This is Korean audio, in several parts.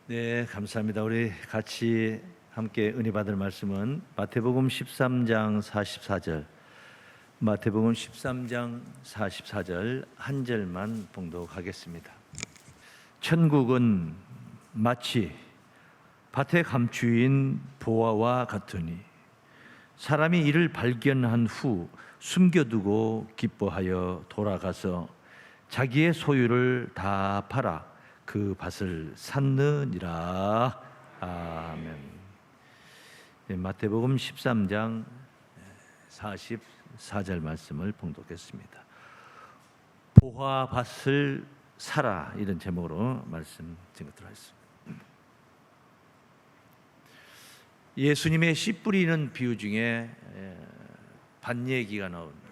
네, 감사합니다. 우리 같이 함께 은혜 받을 말씀은 마태복음 13장 44절, 마태복음 13장 44절 한 절만 봉독하겠습니다. 천국은 마치 밭에 감추인 보화와 같으니 사람이 이를 발견한 후 숨겨두고 기뻐하여 돌아가서 자기의 소유를 다 팔아 그 밭을 샀느니라. 아멘. 마태복음 13장 44절 말씀을 봉독했습니다. 보화 밭을 사라, 이런 제목으로 말씀 증거하도록 하겠습니다. 예수님의 씨 뿌리는 비유 중에 밭 얘기가 나옵니다.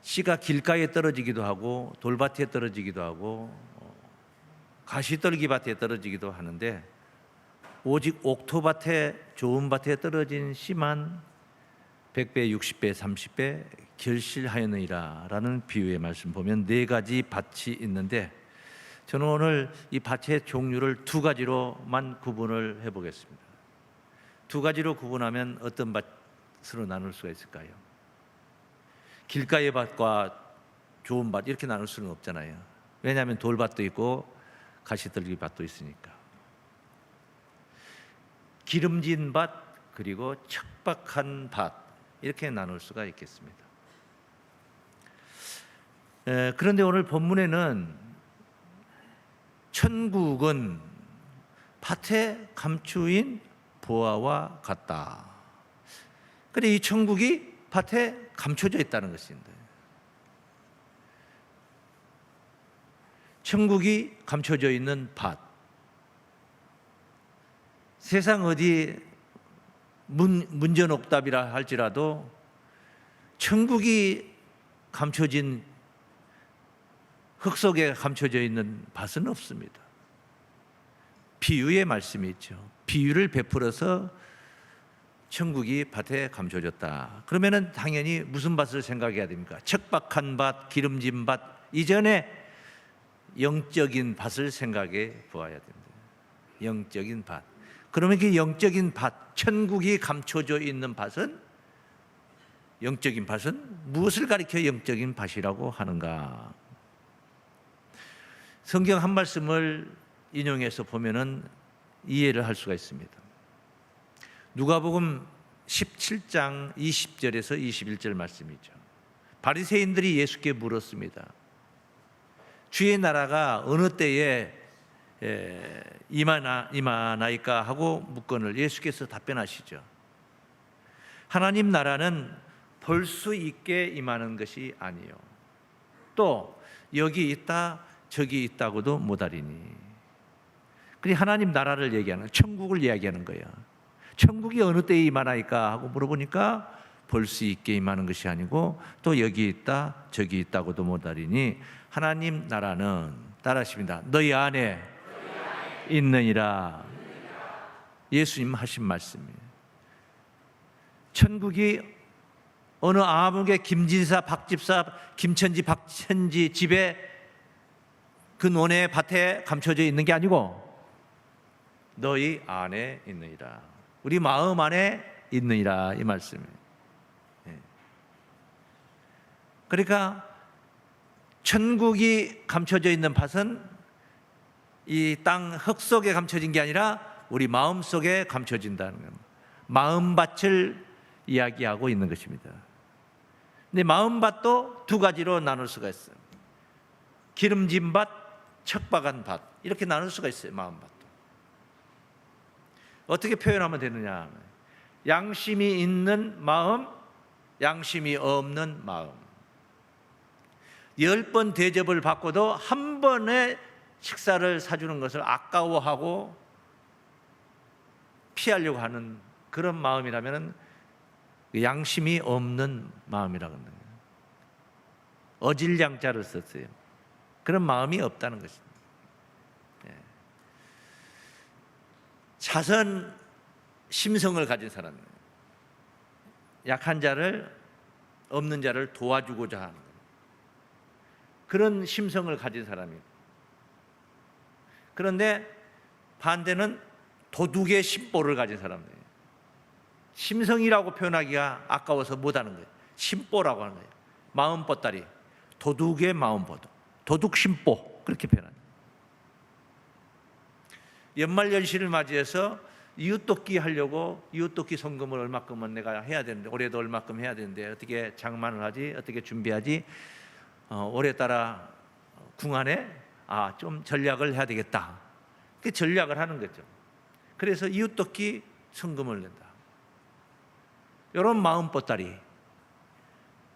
씨가 길가에 떨어지기도 하고 돌밭에 떨어지기도 하고 가시떨기밭에 떨어지기도 하는데 오직 옥토밭에, 좋은 밭에 떨어진 씨만 100배, 60배, 30배 결실하였느니라 라는 비유의 말씀 보면 네 가지 밭이 있는데, 저는 오늘 이 밭의 종류를 두 가지로만 구분을 해보겠습니다. 두 가지로 구분하면 어떤 밭으로 나눌 수가 있을까요? 길가의 밭과 좋은 밭 이렇게 나눌 수는 없잖아요. 왜냐하면 돌밭도 있고 가시떨기 밭도 있으니까. 기름진 밭 그리고 척박한 밭, 이렇게 나눌 수가 있겠습니다. 그런데 오늘 본문에는 천국은 밭에 감추인 보화와 같다. 그런데 이 천국이 밭에 감춰져 있다는 것입니다. 천국이 감춰져 있는 밭. 세상 어디 문전옥답이라 할지라도 천국이 감춰진, 흙 속에 감춰져 있는 밭은 없습니다. 비유의 말씀이 있죠. 비유를 베풀어서 천국이 밭에 감춰졌다. 그러면은 당연히 무슨 밭을 생각해야 됩니까? 척박한 밭, 기름진 밭 이전에 영적인 밭을 생각해 보아야 됩니다. 영적인 밭. 그러면 그 영적인 밭, 천국이 감춰져 있는 밭은, 영적인 밭은 무엇을 가리켜 영적인 밭이라고 하는가? 성경 한 말씀을 인용해서 보면은 이해를 할 수가 있습니다. 누가복음 17장 20절에서 21절 말씀이죠. 바리새인들이 예수께 물었습니다. 주의 나라가 어느 때에 임하나이까 하고 묻거늘 예수께서 답변하시죠. 하나님 나라는 볼 수 있게 임하는 것이 아니요, 또 여기 있다 저기 있다고도 못하리니. 그리 하나님 나라를 얘기하는, 천국을 이야기하는 거예요. 천국이 어느 때에 임하나이까 하고 물어보니까 볼 수 있게 임하는 것이 아니고 또 여기 있다 저기 있다고도 못하리니 하나님 나라는, 따라하십니다, 너희 안에 있느니라. 예수님 하신 말씀이에요. 천국이 어느 아무개 김진사, 박집사, 김천지, 박천지 집에 그 논의 밭에 감춰져 있는 게 아니고 너희 안에 있느니라. 우리 마음 안에 있느니라, 이 말씀이에요. 그러니까 천국이 감춰져 있는 밭은 이 땅 흙 속에 감춰진 게 아니라 우리 마음 속에 감춰진다는 겁니다. 마음밭을 이야기하고 있는 것입니다. 근데 마음밭도 두 가지로 나눌 수가 있어요. 기름진 밭, 척박한 밭, 이렇게 나눌 수가 있어요. 마음밭도 어떻게 표현하면 되느냐? 양심이 있는 마음, 양심이 없는 마음. 10번 대접을 받고도 한 번에 식사를 사주는 것을 아까워하고 피하려고 하는 그런 마음이라면 양심이 없는 마음이라고 합니다. 어질양자를 썼어요. 그런 마음이 없다는 것입니다. 자선 심성을 가진 사람이에요. 약한 자를, 없는 자를 도와주고자 하는 그런 심성을 가진 사람이에요. 그런데 반대는 도둑의 심보를 가진 사람이에요. 심성이라고 표현하기가 아까워서 못하는 거예요. 심보라고 하는 거예요. 마음 보따리, 도둑의 마음 보도, 도둑 심보, 그렇게 표현합니다. 연말 연시를 맞이해서 이웃돕기 하려고 이웃돕기 성금을 얼마큼은 내가 해야 되는데, 올해도 얼마큼 해야 되는데 어떻게 장만을 하지, 어떻게 준비하지, 올해 따라 궁안에 좀 전략을 해야 되겠다. 그 전략을 하는 거죠. 그래서 이웃돕기 성금을 낸다. 이런 마음 보따리.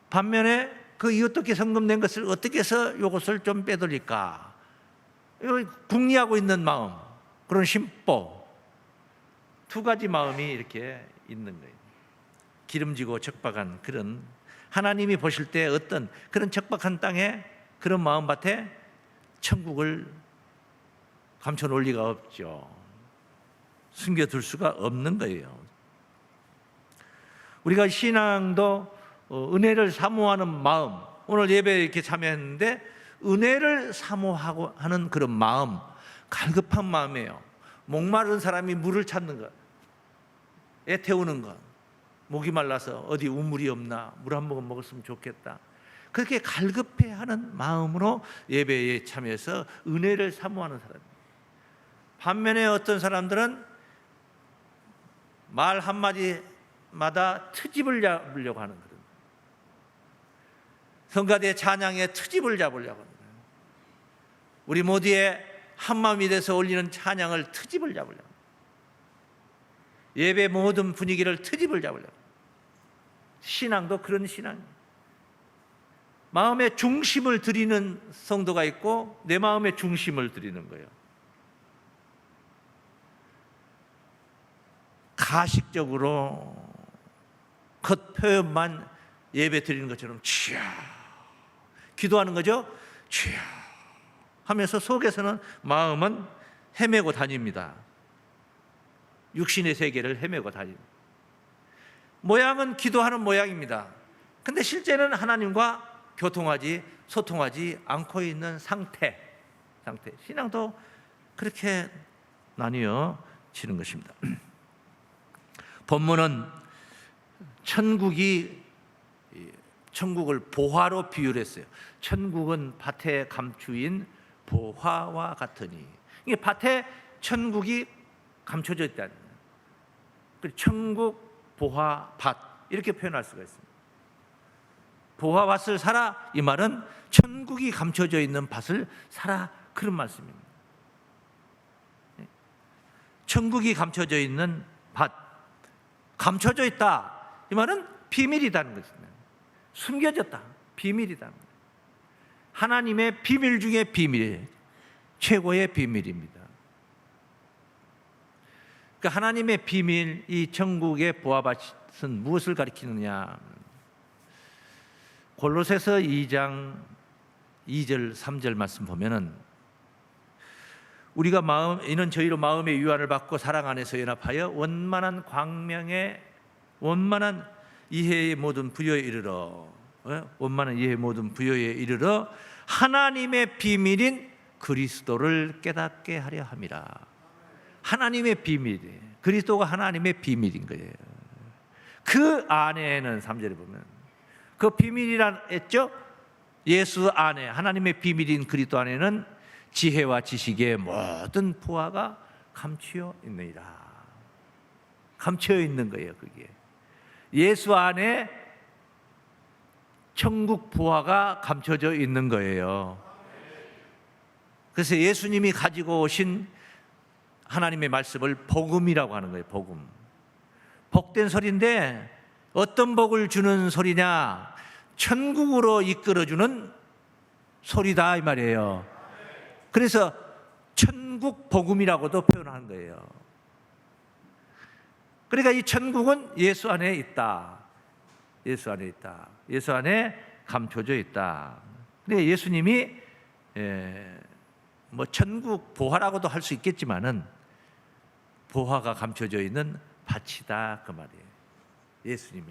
반면에 그 이웃돕기 성금 낸 것을 어떻게 해서 이것을 좀 빼돌릴까, 궁리하고 있는 마음, 그런 심보, 두 가지 마음이 이렇게 있는 거예요. 기름지고 척박한 그런, 하나님이 보실 때 어떤 그런 척박한 땅에, 그런 마음밭에 천국을 감춰 놓을 리가 없죠. 숨겨둘 수가 없는 거예요. 우리가 신앙도 은혜를 사모하는 마음, 오늘 예배에 이렇게 참여했는데 은혜를 사모하고 하는 그런 마음, 갈급한 마음이에요. 목마른 사람이 물을 찾는 것, 애 태우는 것, 목이 말라서 어디 우물이 없나, 물 한 모금 먹었으면 좋겠다, 그렇게 갈급해하는 마음으로 예배에 참여해서 은혜를 사모하는 사람입니다. 반면에 어떤 사람들은 말 한마디마다 트집을 잡으려고 하는 거예요. 성가대 찬양의 트집을 잡으려고 하는 거예요. 우리 모두의 한마음이 돼서 올리는 찬양을 트집을 잡으려고, 예배 모든 분위기를 트집을 잡으려고. 신앙도 그런 신앙입니다. 마음의 중심을 드리는 성도가 있고 내 마음의 중심을 드리는 거예요. 가식적으로 겉표현만 예배 드리는 것처럼 치야 기도하는 거죠. 치야 하면서 속에서는, 마음은 헤매고 다닙니다. 육신의 세계를 헤매고 다닙니다. 모양은 기도하는 모양입니다. 근데 실제는 하나님과 교통하지, 소통하지 않고 있는 상태. 신앙도 그렇게 나뉘어지는 것입니다. 본문은 천국을 보화로 비유를 했어요. 천국은 밭에 감추인 보화와 같으니, 이게 밭에 천국이 감춰져 있다는 거예요. 천국, 보화, 밭, 이렇게 표현할 수가 있습니다. 보화밭을 사라, 이 말은 천국이 감춰져 있는 밭을 사라, 그런 말씀입니다. 천국이 감춰져 있는 밭, 감춰져 있다, 이 말은 비밀이라는 것입니다. 숨겨졌다, 비밀이다. 하나님의 비밀 중에 비밀, 최고의 비밀입니다. 그러니까 하나님의 비밀, 이 천국의 보화밭은 무엇을 가리키느냐? 골로새서 2장 2절 3절 말씀 보면은, 우리가 이는 저희로 마음의 유한을 받고 사랑 안에서 연합하여 원만한 광명의 원만한 이해의 모든 부여에 이르러, 원만한 이해의 모든 부여에 이르러 하나님의 비밀인 그리스도를 깨닫게 하려 함이라. 하나님의 비밀, 그리스도가 하나님의 비밀인 거예요. 그 안에는 3절에 보면 그 비밀이란 했죠. 예수 안에, 하나님의 비밀인 그리스도 안에는 지혜와 지식의 모든 보화가 감추어 있느니라. 감추어 있는 거예요. 그게 예수 안에 천국 보화가 감춰져 있는 거예요. 그래서 예수님이 가지고 오신 하나님의 말씀을 복음이라고 하는 거예요. 복음. 복된 소리인데 어떤 복을 주는 소리냐? 천국으로 이끌어주는 소리다, 이 말이에요. 그래서 천국 복음이라고도 표현하는 거예요. 그러니까 이 천국은 예수 안에 있다. 예수 안에 있다. 예수 안에 감춰져 있다. 근데 예수님이 뭐 천국 보화라고도 할 수 있겠지만은 보화가 감춰져 있는 밭이다, 그 말이에요. 예수님이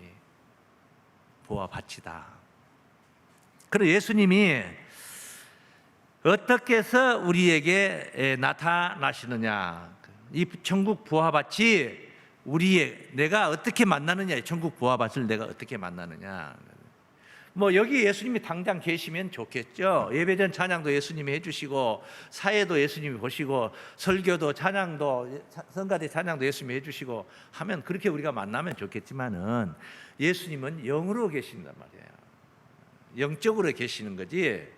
보화 밭이다. 그래서 예수님이 어떻게 해서 우리에게 나타나시느냐? 이 천국 부화밭이 내가 어떻게 만나느냐? 천국 부화밭을 내가 어떻게 만나느냐? 뭐 여기 예수님이 당장 계시면 좋겠죠. 예배전 찬양도 예수님이 해주시고, 사회도 예수님이 보시고, 설교도 찬양도, 성가대 찬양도 예수님이 해주시고 하면 그렇게 우리가 만나면 좋겠지만은, 예수님은 영으로 계신단 말이에요. 영적으로 계시는 거지.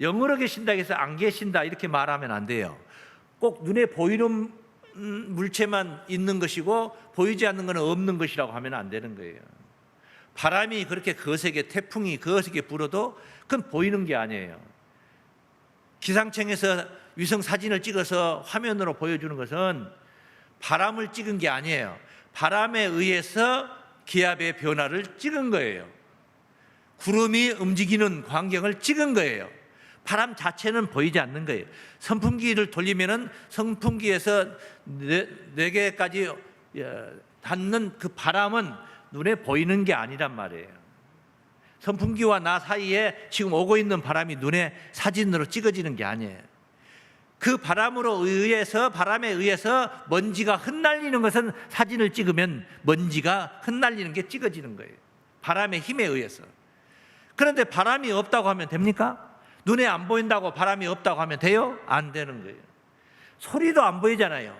영으로 계신다 해서 안 계신다 이렇게 말하면 안 돼요. 꼭 눈에 보이는 물체만 있는 것이고 보이지 않는 것은 없는 것이라고 하면 안 되는 거예요. 바람이 그렇게 거세게, 태풍이 거세게 불어도 그건 보이는 게 아니에요. 기상청에서 위성 사진을 찍어서 화면으로 보여주는 것은 바람을 찍은 게 아니에요. 바람에 의해서 기압의 변화를 찍은 거예요. 구름이 움직이는 광경을 찍은 거예요. 바람 자체는 보이지 않는 거예요. 선풍기를 돌리면은 선풍기에서 4개까지 닿는 그 바람은 눈에 보이는 게 아니란 말이에요. 선풍기와 나 사이에 지금 오고 있는 바람이 눈에 사진으로 찍어지는 게 아니에요. 그 바람에 의해서 먼지가 흩날리는 것은 사진을 찍으면 먼지가 흩날리는 게 찍어지는 거예요. 바람의 힘에 의해서. 그런데 바람이 없다고 하면 됩니까? 눈에 안 보인다고 바람이 없다고 하면 돼요? 안 되는 거예요. 소리도 안 보이잖아요.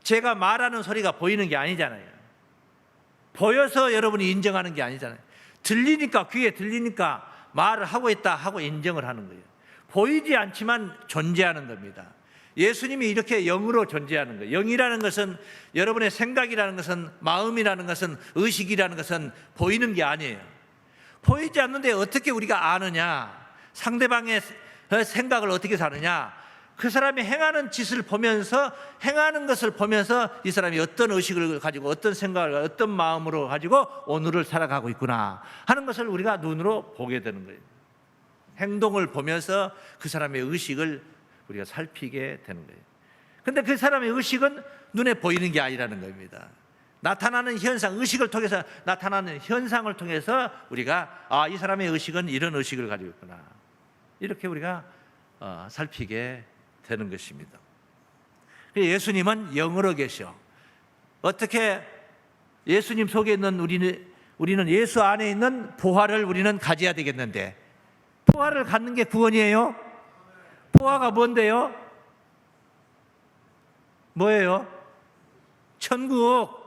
제가 말하는 소리가 보이는 게 아니잖아요. 보여서 여러분이 인정하는 게 아니잖아요. 들리니까, 귀에 들리니까 말을 하고 있다 하고 인정을 하는 거예요. 보이지 않지만 존재하는 겁니다. 예수님이 이렇게 영으로 존재하는 거예요. 영이라는 것은, 여러분의 생각이라는 것은, 마음이라는 것은, 의식이라는 것은 보이는 게 아니에요. 보이지 않는데 어떻게 우리가 아느냐? 상대방의 생각을 어떻게 사느냐? 그 사람이 행하는 짓을 보면서, 행하는 것을 보면서 이 사람이 어떤 의식을 가지고, 어떤 생각을, 어떤 마음으로 가지고 오늘을 살아가고 있구나 하는 것을 우리가 눈으로 보게 되는 거예요. 행동을 보면서 그 사람의 의식을 우리가 살피게 되는 거예요. 그런데 그 사람의 의식은 눈에 보이는 게 아니라는 겁니다. 나타나는 현상, 의식을 통해서 나타나는 현상을 통해서 우리가 이 사람의 의식은 이런 의식을 가지고 있구나, 이렇게 우리가 살피게 되는 것입니다. 예수님은 영으로 계셔. 어떻게 예수님 속에 있는 우리는 예수 안에 있는 보화를 우리는 가져야 되겠는데, 보화를 갖는 게 구원이에요? 보화가 뭔데요? 뭐예요? 천국.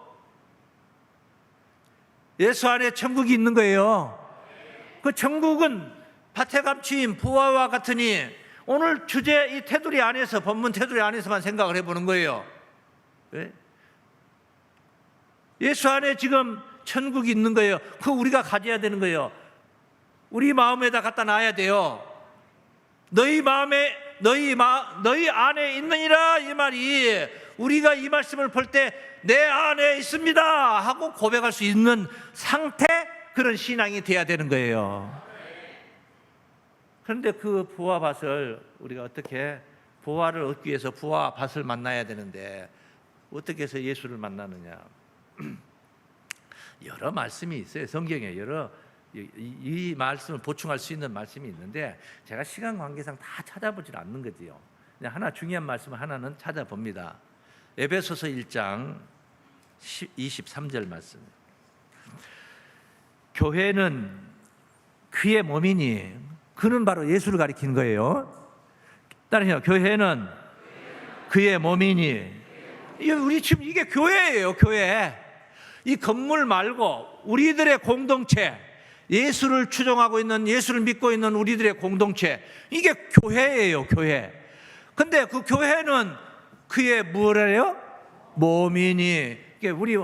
예수 안에 천국이 있는 거예요. 그 천국은 밭에 감추인 보화와 같으니, 오늘 주제 이 테두리 안에서, 본문 테두리 안에서만 생각을 해보는 거예요. 네? 예수 안에 지금 천국이 있는 거예요. 그거 우리가 가져야 되는 거예요. 우리 마음에다 갖다 놔야 돼요. 너희 안에 있느니라, 이 말이, 우리가 이 말씀을 볼 때 내 안에 있습니다 하고 고백할 수 있는 상태, 그런 신앙이 돼야 되는 거예요. 그런데 그 부화밭을 우리가 어떻게, 부화를 얻기 위해서 부화밭을 만나야 되는데 어떻게 해서 예수를 만나느냐? 여러 말씀이 있어요. 성경에 이 말씀을 보충할 수 있는 말씀이 있는데 제가 시간 관계상 다 찾아보질 않는 거지요. 그냥 하나 중요한 말씀을 하나는 찾아봅니다. 에베소서 1장 23절 말씀. 교회는 그의 몸이니, 그는 바로 예수를 가리키는 거예요. 따라해요. 교회는 그의 몸이니. 우리 지금 이게 교회예요. 교회. 이 건물 말고 우리들의 공동체, 예수를 추종하고 있는, 예수를 믿고 있는 우리들의 공동체, 이게 교회예요. 교회. 근데 그 교회는 그의 뭐래요? 몸이니. 이게 우리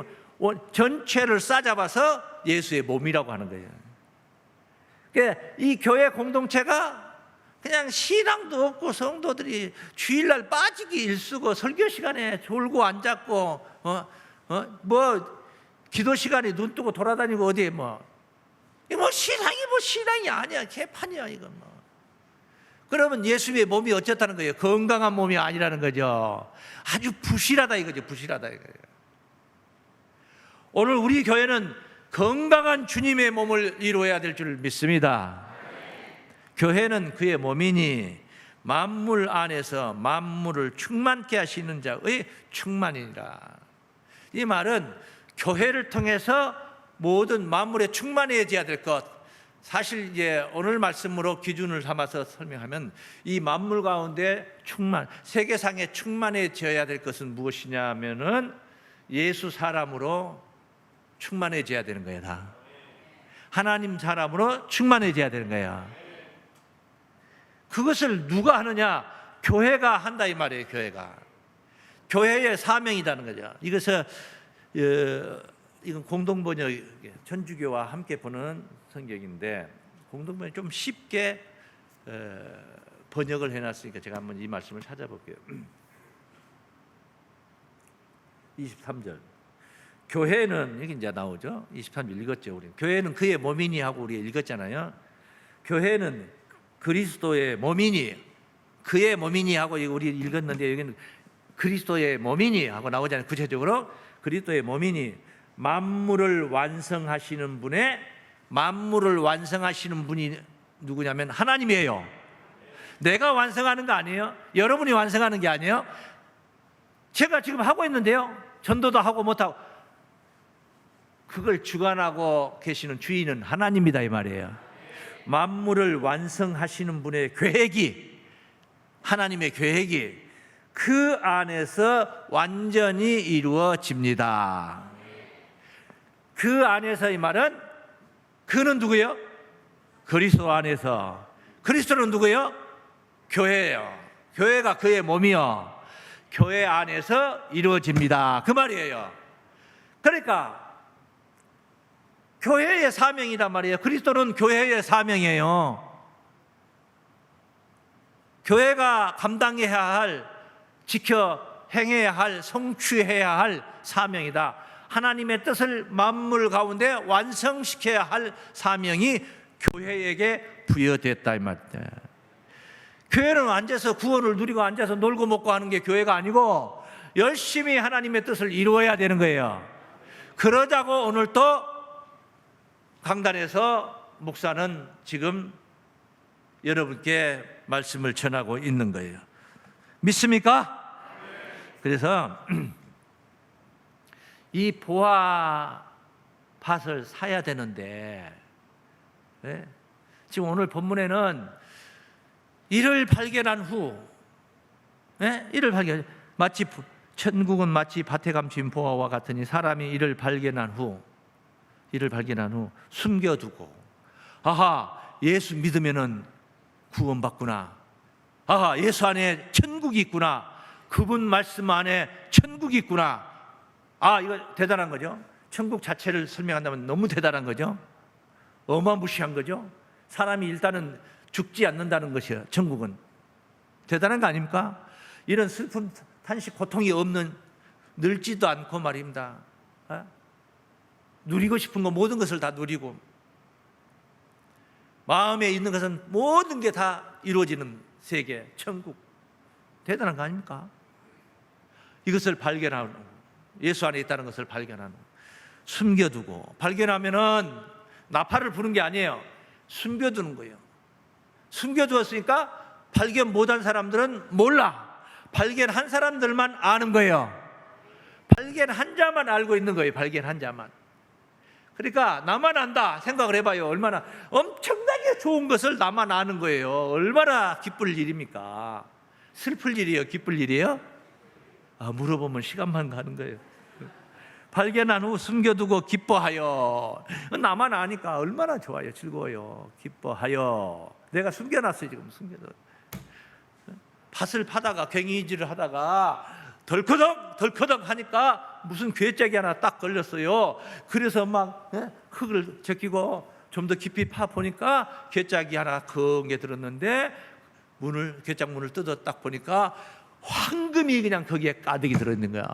전체를 싸잡아서 예수의 몸이라고 하는 거예요. 이 교회 공동체가 그냥 신앙도 없고 성도들이 주일날 빠지기 일쑤고 설교 시간에 졸고 앉았고 기도 시간에 눈 뜨고 돌아다니고 어디에 신앙이 아니야. 개판이야 이건 그러면 예수의 몸이 어쨌다는 거예요? 건강한 몸이 아니라는 거죠. 아주 부실하다 이거죠. 부실하다 이거예요. 오늘 우리 교회는 건강한 주님의 몸을 이루어야 될 줄 믿습니다. 교회는 그의 몸이니 만물 안에서 만물을 충만케 하시는 자의 충만이니라. 이 말은 교회를 통해서 모든 만물에 충만해져야 될 것. 사실 이제 오늘 말씀으로 기준을 삼아서 설명하면 이 만물 가운데 세계상에 충만해져야 될 것은 무엇이냐면은 예수 사람으로 충만해져야 되는 거예요. 다 하나님 사람으로 충만해져야 되는 거예요. 그것을 누가 하느냐? 교회가 한다 이 말이에요. 교회의 사명이라는 거죠. 이건 공동번역, 천주교와 함께 보는 성경인데 공동번역 좀 쉽게 번역을 해놨으니까 제가 한번 이 말씀을 찾아볼게요. 23절. 교회는 여기 이제 나오죠. 23절 읽었죠. 우리 교회는 그의 몸이니 하고 우리 읽었잖아요. 교회는 그리스도의 몸이니, 그의 몸이니 하고 우리 읽었는데 여기는 그리스도의 몸이니 하고 나오잖아요. 구체적으로 그리스도의 몸이니 만물을 완성하시는 분이 누구냐면 하나님이에요. 내가 완성하는 거 아니에요. 여러분이 완성하는 게 아니에요. 제가 지금 하고 있는데요. 전도도 하고 못하고 그걸 주관하고 계시는 주인은 하나님이다 이 말이에요. 만물을 완성하시는 분의 계획이, 하나님의 계획이 그 안에서 완전히 이루어집니다. 그 안에서 이 말은 그는 누구예요? 그리스도 안에서. 그리스도는 누구예요? 교회예요. 교회가 그의 몸이요. 교회 안에서 이루어집니다. 그 말이에요. 그러니까 교회의 사명이란 말이에요. 그리스도는 교회의 사명이에요. 교회가 감당해야 할, 행해야 할, 성취해야 할 사명이다. 하나님의 뜻을 만물 가운데 완성시켜야 할 사명이 교회에게 부여됐다 이 말이에요. 교회는 앉아서 구원을 누리고 앉아서 놀고 먹고 하는 게 교회가 아니고 열심히 하나님의 뜻을 이루어야 되는 거예요. 그러자고 오늘 또 강단에서 목사는 지금 여러분께 말씀을 전하고 있는 거예요. 믿습니까? 그래서 이 보화 밭을 사야 되는데, 네? 지금 오늘 본문에는 이를 발견한 후, 네? 마치 천국은 마치 밭에 감춘 보화와 같으니 사람이 이를 발견한 후 숨겨두고, 아하, 예수 믿으면은 구원받구나. 아하, 예수 안에 천국이 있구나. 그분 말씀 안에 천국이 있구나. 아, 이거 대단한 거죠. 천국 자체를 설명한다면 너무 대단한 거죠. 어마무시한 거죠. 사람이 일단은 죽지 않는다는 것이에요. 천국은 대단한 거 아닙니까? 이런 슬픔, 탄식, 고통이 없는, 늙지도 않고 말입니다. 누리고 싶은 거 모든 것을 다 누리고 마음에 있는 것은 모든 게 다 이루어지는 세계, 천국. 대단한 거 아닙니까? 이것을 발견하고 예수 안에 있다는 것을 발견하는, 숨겨두고, 발견하면은 나팔을 부는 게 아니에요. 숨겨두는 거예요. 숨겨두었으니까 발견 못한 사람들은 몰라. 발견한 사람들만 아는 거예요. 발견한 자만 알고 있는 거예요. 발견한 자만. 그러니까 나만 안다 생각을 해봐요. 얼마나 엄청나게 좋은 것을 나만 아는 거예요. 얼마나 기쁠 일입니까? 슬플 일이에요? 기쁠 일이에요? 물어보면 시간만 가는 거예요. 발견한 후 숨겨두고 기뻐하여. 나만 아니까 얼마나 좋아요. 즐거워요. 기뻐하여. 내가 숨겨놨어요. 지금 숨겨둬. 밭을 파다가 괭이질을 하다가 덜커덕 하니까 무슨 괴짝이 하나 딱 걸렸어요. 그래서 막 흙을 적히고 좀 더 깊이 파 보니까 괴짝이 하나 큰 게 들었는데 괴짝 문을 뜯어 딱 보니까 황금이 그냥 거기에 가득이 들어있는 거야.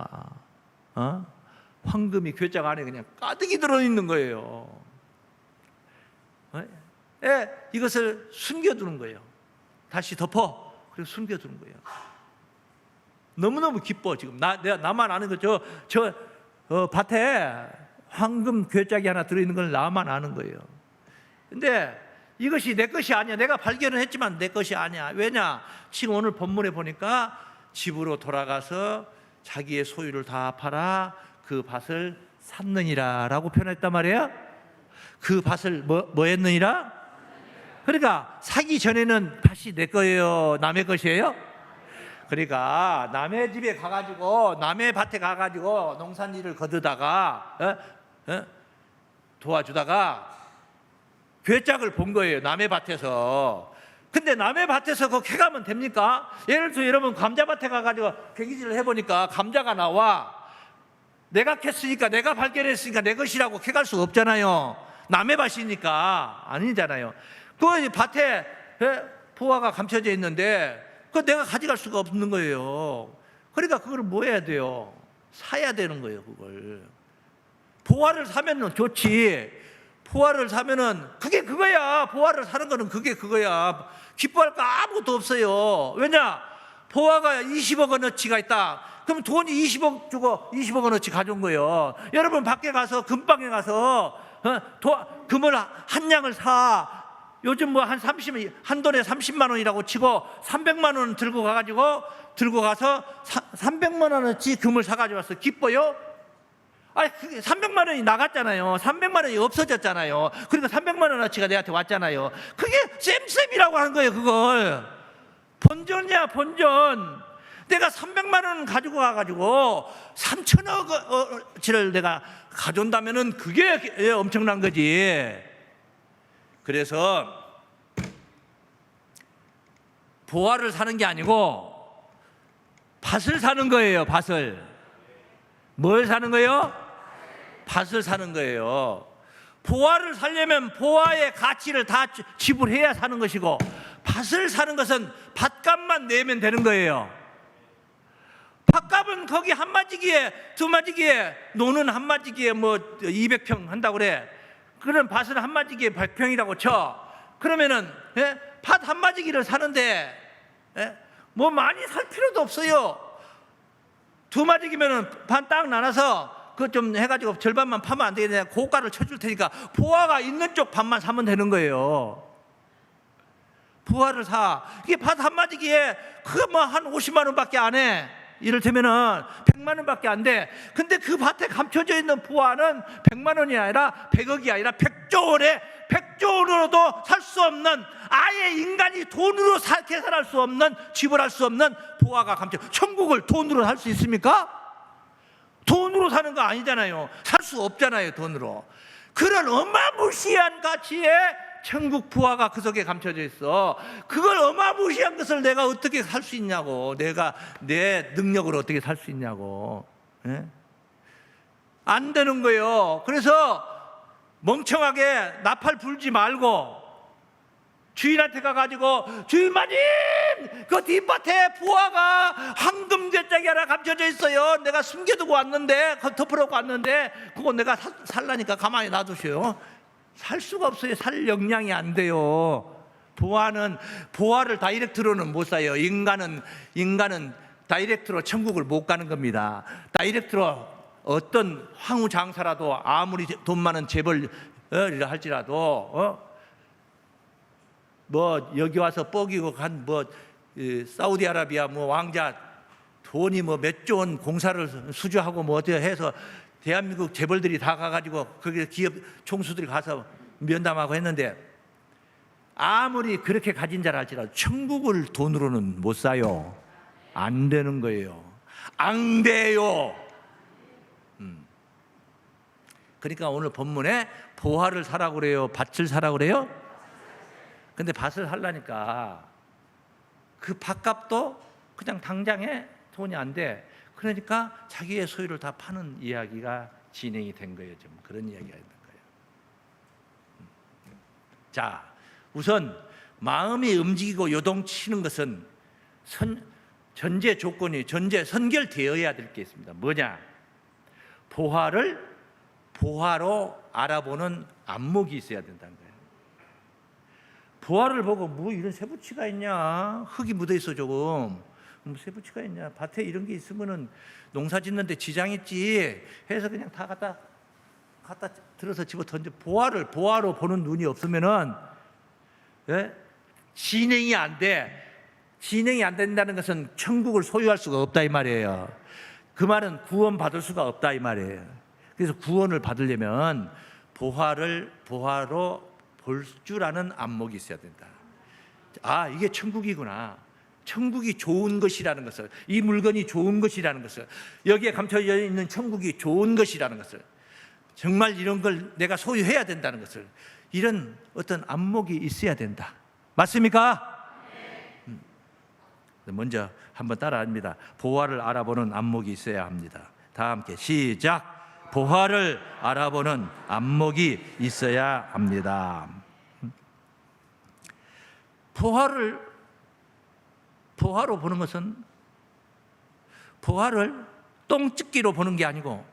황금이 괴짝 안에 그냥 가득이 들어있는 거예요. 이것을 숨겨두는 거예요. 다시 덮어. 그리고 숨겨두는 거예요. 너무너무 기뻐. 지금 나만 아는 거죠. 밭에 황금 괴짝이 하나 들어있는 걸 나만 아는 거예요. 근데 이것이 내 것이 아니야. 내가 발견을 했지만 내 것이 아니야. 왜냐? 지금 오늘 본문에 보니까 집으로 돌아가서 자기의 소유를 다 팔아 그 밭을 샀느니라 라고 표현했단 말이에요. 그 밭을 뭐 했느니라? 그러니까 사기 전에는 밭이 내 거예요, 남의 것이에요? 그러니까 남의 집에 가가지고 남의 밭에 가가지고 농산일을 거두다가 도와주다가 괴짝을 본 거예요, 남의 밭에서. 근데 남의 밭에서 그거 캐가면 됩니까? 예를 들어 여러분 감자밭에 가가지고 괴기질을 해보니까 감자가 나와. 내가 캤으니까, 내가 발견했으니까 내 것이라고 캐갈 수 없잖아요. 남의 밭이니까. 아니잖아요. 그 밭에 보화가 감춰져 있는데 그거 내가 가져갈 수가 없는 거예요. 그러니까 그걸 뭐 해야 돼요? 사야 되는 거예요, 그걸. 보화를 사면은 좋지. 보화를 사면은 그게 그거야. 보화를 사는 거는 그게 그거야. 기뻐할 거 아무것도 없어요. 왜냐? 보화가 20억 원어치가 있다. 그럼 돈이 20억 주고 20억 원어치 가져온 거예요. 여러분 밖에 가서 금방에 가서 금을 한 양을 사. 요즘 뭐 한 돈에 30만 원이라고 치고 300만 원 들고 가서 300만 원어치 금을 사가지고 왔어. 기뻐요? 아니, 300만 원이 나갔잖아요. 300만 원이 없어졌잖아요. 그러니까 300만 원어치가 내한테 왔잖아요. 그게 쌤쌤이라고 하는 거예요, 그걸. 본전이야, 본전. 내가 300만 원 가지고 가가지고 3천억어치를 내가 가져온다면은 그게 엄청난 거지. 그래서 보화를 사는 게 아니고 밭을 사는 거예요, 밭을. 뭘 사는 거예요? 밭을 사는 거예요. 보화를 사려면 보화의 가치를 다 지불해야 사는 것이고, 밭을 사는 것은 밭값만 내면 되는 거예요. 밭값은 거기 한마지기에, 두마지기에, 노는 한마지기에 뭐 200평 한다고 그래. 그런 밭은 한마지기에 100평이라고 쳐. 그러면은 밭 한마지기를 사는데 뭐 많이 살 필요도 없어요. 두마지기면은 반 딱 나눠서 그거 좀 해가지고 절반만 파면 안 되겠냐. 고가를 쳐줄 테니까 보화가 있는 쪽 밭만 사면 되는 거예요. 보화를 사. 이게 밭 한마지기에 그거 뭐 한 50만 원밖에 안 해. 이를테면은 100만 원밖에 안 돼. 근데 그 밭에 감춰져 있는 보화는 100만 원이 아니라 100억이 아니라 100조 원에 100조 원으로도 살 수 없는, 아예 인간이 돈으로 계산할 수 없는, 지불할 수 없는 보화가 감춰. 천국을 돈으로 살 수 있습니까? 돈으로 사는 거 아니잖아요. 살 수 없잖아요, 돈으로. 그런 어마무시한 가치의 천국 부화가 그 속에 감춰져 있어. 그걸 어마무시한 것을 내가 어떻게 살 수 있냐고. 내가 내 능력으로 어떻게 살 수 있냐고. 안 되는 거예요. 그래서 멍청하게 나팔 불지 말고 주인한테 가가지고, 주인 마님, 그 뒷밭에 부화가 황금 괴짝이 하나 감춰져 있어요. 내가 숨겨두고 왔는데, 덮어놓고 왔는데 그거 내가 살라니까 가만히 놔두셔요. 살 수가 없어요. 살 역량이 안 돼요. 보화를 다이렉트로는 못 사요. 인간은 다이렉트로 천국을 못 가는 겁니다. 다이렉트로 어떤 황후 장사라도 아무리 돈 많은 재벌이라 할지라도 뭐 여기 와서 뻐기고 간 뭐 사우디아라비아 뭐 왕자 돈이 뭐 몇 조 원 공사를 수주하고 뭐 어떻게 해서 대한민국 재벌들이 다 가가지고 거기 기업 총수들이 가서 면담하고 했는데, 아무리 그렇게 가진 자라 할지라도 천국을 돈으로는 못 사요. 안 되는 거예요. 안 돼요. 그러니까 오늘 본문에 보화를 사라고 그래요? 밭을 사라고 그래요? 근데 밭을 하려니까 그 밭값도 그냥 당장에 돈이 안 돼. 그러니까 자기의 소유를 다 파는 이야기가 진행이 된 거예요. 좀 그런 이야기가 있는 거예요. 자, 우선 마음이 움직이고 요동치는 것은 전제 조건이 선결되어야 될 게 있습니다. 뭐냐? 보화를 보화로 알아보는 안목이 있어야 된다는 거예요. 보화를 보고 뭐 이런 세부치가 있냐? 흙이 묻어 있어 조금. 뭐 세부치가 있냐? 밭에 이런 게 있으면은 농사 짓는데 지장 있지 해서 그냥 다 갖다 들어서 집어 던져. 보화로 보는 눈이 없으면은 진행이 안 돼. 진행이 안 된다는 것은 천국을 소유할 수가 없다 이 말이에요. 그 말은 구원받을 수가 없다 이 말이에요. 그래서 구원을 받으려면 보화로 볼 줄 아는 안목이 있어야 된다. 아, 이게 천국이구나. 천국이 좋은 것이라는 것을, 이 물건이 좋은 것이라는 것을, 여기에 감춰져 있는 천국이 좋은 것이라는 것을, 정말 이런 걸 내가 소유해야 된다는 것을, 이런 어떤 안목이 있어야 된다. 맞습니까? 먼저 한번 따라합니다. 보화를 알아보는 안목이 있어야 합니다. 다 함께 시작. 보화를 알아보는 안목이 있어야 합니다. 보화로 보는 것은 보화를 똥찍기로 보는 게 아니고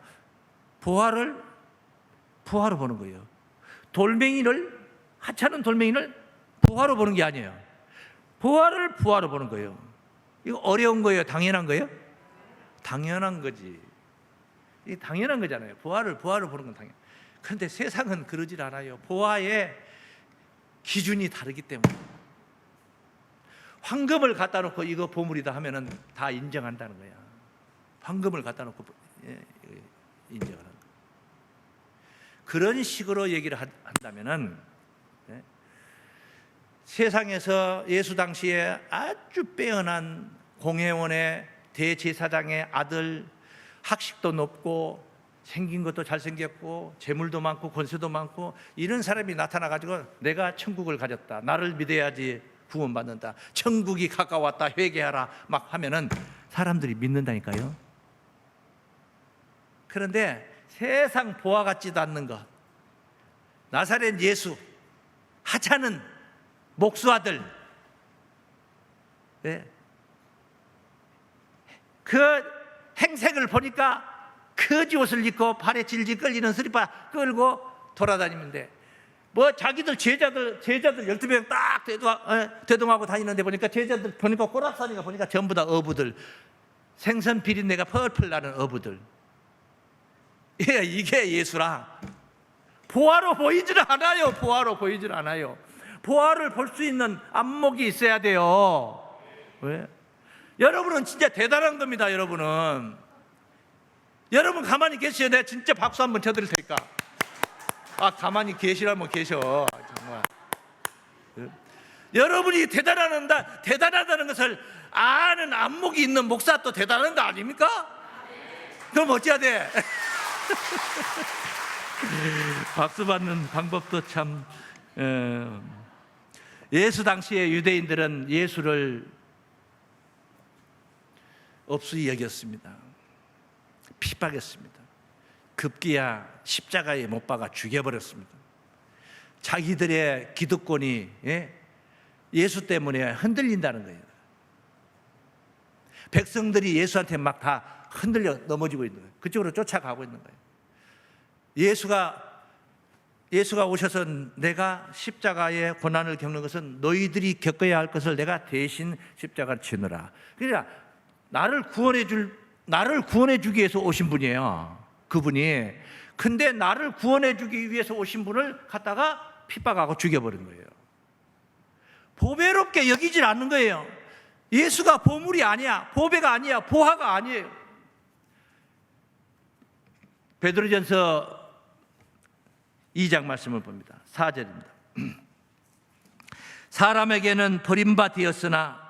보화로 보는 거예요. 하찮은 돌멩이를 보화로 보는 게 아니에요. 보화로 보는 거예요. 이거 어려운 거예요? 당연한 거예요? 당연한 거지. 이게 당연한 거잖아요. 보화를 보는 건 당연. 그런데 세상은 그러질 않아요. 보화의 기준이 다르기 때문에. 황금을 갖다 놓고 이거 보물이다 하면은 다 인정한다는 거야. 황금을 갖다 놓고 인정하는 거야. 그런 식으로 얘기를 한다면은 세상에서 예수 당시에 아주 빼어난 공회원의 대제사장의 아들, 학식도 높고 생긴 것도 잘생겼고 재물도 많고 권세도 많고 이런 사람이 나타나가지고 내가 천국을 가졌다, 나를 믿어야지 구원받는다, 천국이 가까웠다, 회개하라 막 하면은 사람들이 믿는다니까요. 그런데 세상 보아 같지도 않는 것, 나사렛 예수, 하찮은 목수아들, 그 행색을 보니까 거지 옷을 입고 발에 질질 끌리는 스리퍼 끌고 돌아다니는데 뭐 자기들 제자들 12명 딱 대동하고 다니는데 보니까 제자들 보니까 꼬락서니까 보니까 전부 다 어부들, 생선 비린내가 펄펄 나는 어부들. 이게 예수라. 보화로 보이질 않아요. 보화를 볼 수 있는 안목이 있어야 돼요. 왜? 여러분은 진짜 대단한 겁니다. 여러분 가만히 계시죠. 내가 진짜 박수 한번 쳐드릴 테니까. 가만히 계시라면 계셔. 정말 여러분이 대단하다는 것을 아는 안목이 있는 목사 또 대단한 거 아닙니까? 그럼 어찌해야 돼? 박수 받는 방법도 참. 예수 당시의 유대인들은 예수를 없이 여겼습니다. 핍박했습니다. 급기야 십자가에 못 박아 죽여버렸습니다. 자기들의 기득권이 예수 때문에 흔들린다는 거예요. 백성들이 예수한테 막 다 흔들려 넘어지고 있는 거예요. 그쪽으로 쫓아가고 있는 거예요. 예수가 오셔서 내가 십자가의 고난을 겪는 것은 너희들이 겪어야 할 것을 내가 대신 십자가를 지느라. 그러니까 나를 구원해 주기 위해서 오신 분이에요. 그분이. 근데 나를 구원해 주기 위해서 오신 분을 갖다가 핍박하고 죽여버린 거예요. 보배롭게 여기질 않는 거예요. 예수가 보물이 아니야. 보배가 아니야. 보화가 아니에요. 베드로전서 2장 말씀을 봅니다. 4절입니다. 사람에게는 버림받았으나,